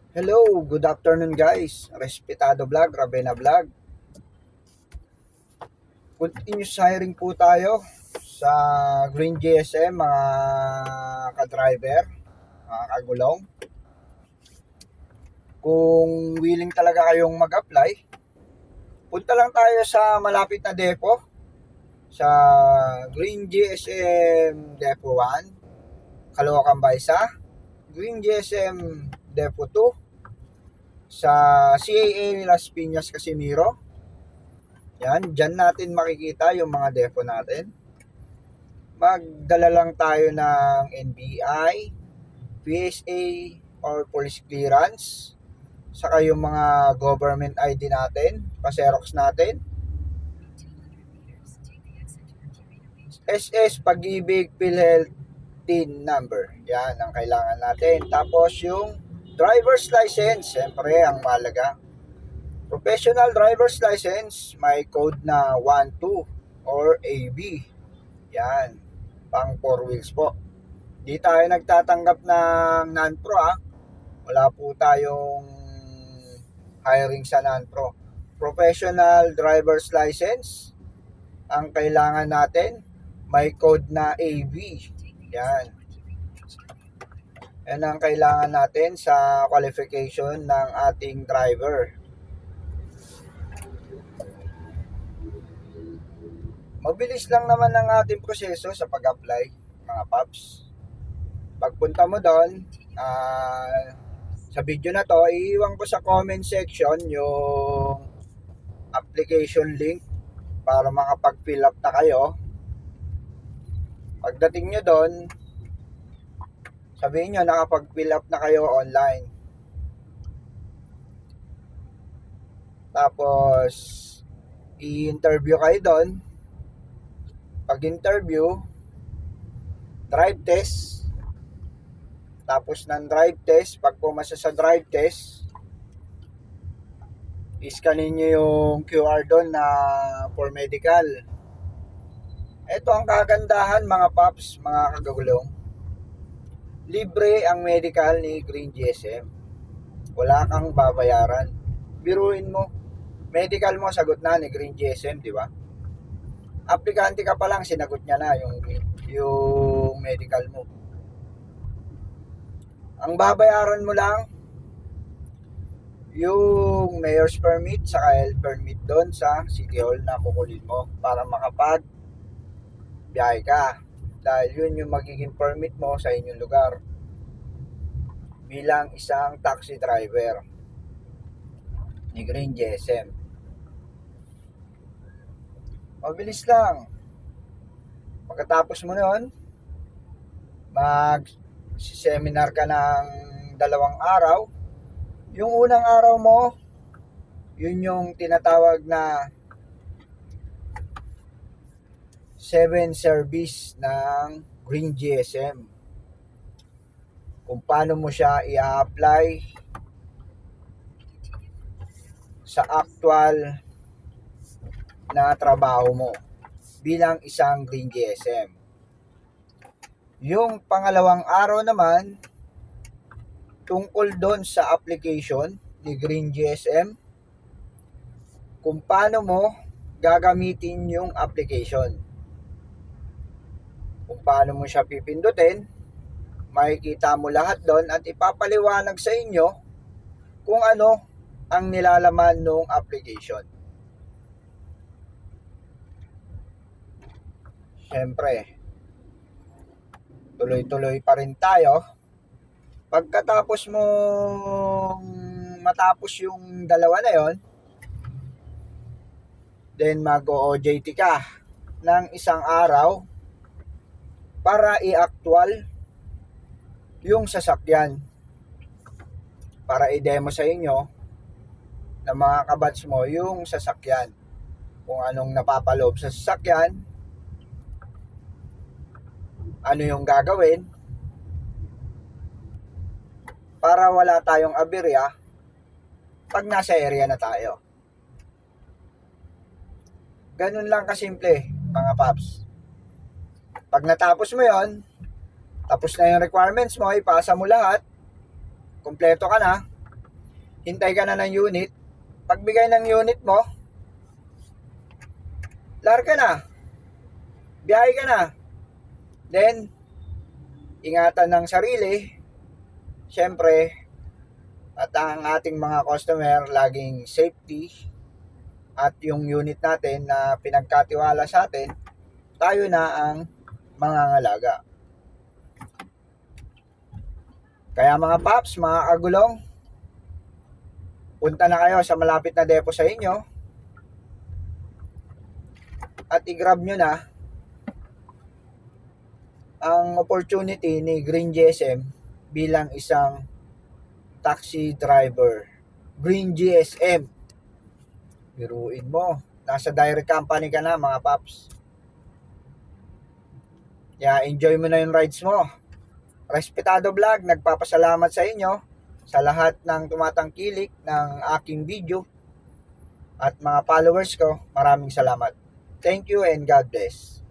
Hello, good afternoon guys. Respetado Vlog, Ravena Vlog. Continuous hiring po tayo sa Green GSM mga ka-driver, mga kagulong. Kung willing talaga kayong mag-apply, punta lang tayo sa malapit na depo sa Green GSM Depo 1, Caloocan Baisa, Green GSM Depo 2 sa CAA Las Piñas Casimiro. Yan, dyan natin makikita yung mga depo natin. Magdala lang tayo ng NBI, PSA, or police clearance. Saka yung mga government ID natin, pa-xerox natin. SS, Pag-ibig, PhilHealth, TIN number. Yan ang kailangan natin. Tapos yung driver's license, siyempre ang mahalaga. Professional driver's license, may code na 12 or AB. Yan, pang 4 wheels po. Di tayo nagtatanggap ng non-pro Wala po tayong hiring sa non-pro. Professional driver's license, ang kailangan natin, may code na AB. Yan. Yan ang kailangan natin sa qualification ng ating driver. Mabilis lang naman ang ating proseso sa pag-apply, mga paps. Pagpunta mo doon, sa video na to, iiwan ko sa comment section yung application link para makapag-fill up na kayo. Pagdating nyo doon, sabihin nyo nakapag-fill up na kayo online. Tapos, i-interview kayo doon. Pag-interview, drive test. Tapos ng drive test, pag pumasa sa drive test, i-scanin nyo yung QR doon na for medical. Ito ang kagandahan mga paps, mga kagagulong. Libre ang medical ni Green GSM. Wala kang babayaran. Biruin mo, medical mo sagot na ni Green GSM, di ba? Aplikante ka pa lang, sinagot niya na yung medical mo. Ang babayaran mo lang yung mayor's permit saka health permit doon sa City Hall na kukunin mo para makapag biyahe ka. Dahil yun yung magiging permit mo sa inyong lugar bilang isang taxi driver ni Green GSM. Mabilis lang. Pagkatapos mo nun, mag-seminar ka ng 2 araw. Yung unang araw mo, yun yung tinatawag na 7 service ng Green GSM. Kung paano mo siya i-apply sa actual na trabaho mo bilang isang Green GSM. Yung pangalawang araw naman, tungkol doon sa application ni Green GSM, kung paano mo gagamitin yung application. Kung paano mo siya pipindutin, makikita mo lahat doon at ipapaliwanag sa inyo kung ano ang nilalaman ng application. Siyempre, tuloy-tuloy pa rin tayo. Pagkatapos mong matapos yung dalawa na yon, then mag-OJT ka ng 1 araw para i-actual yung sasakyan. Para i-demo sa inyo na mga kabats mo yung sasakyan. Kung anong napapaloob sa sasakyan, ano yung gagawin para wala tayong aberya pag nasa area na tayo. Ganun lang kasimple, mga paps. Pag natapos mo yon, tapos na yung requirements mo, ipasa mo lahat, kompleto ka na, hintay ka na ng unit. Pagbigay ng unit mo, larga na, biyahe ka na. Then, ingatan ng sarili, syempre, at ang ating mga customer, laging safety, at yung unit natin na pinagkatiwala sa atin, tayo na ang mangangalaga. Kaya mga paps, mga kagulong, punta na kayo sa malapit na depo sa inyo at i-grab nyo na ang opportunity ni Green GSM bilang isang taxi driver. Green GSM, biruin mo, nasa direct company ka na mga paps. Kaya enjoy mo na yung rides mo. Respetado Vlog, nagpapasalamat sa inyo sa lahat ng tumatangkilik ng aking video at mga followers ko. Maraming salamat. Thank you and God bless.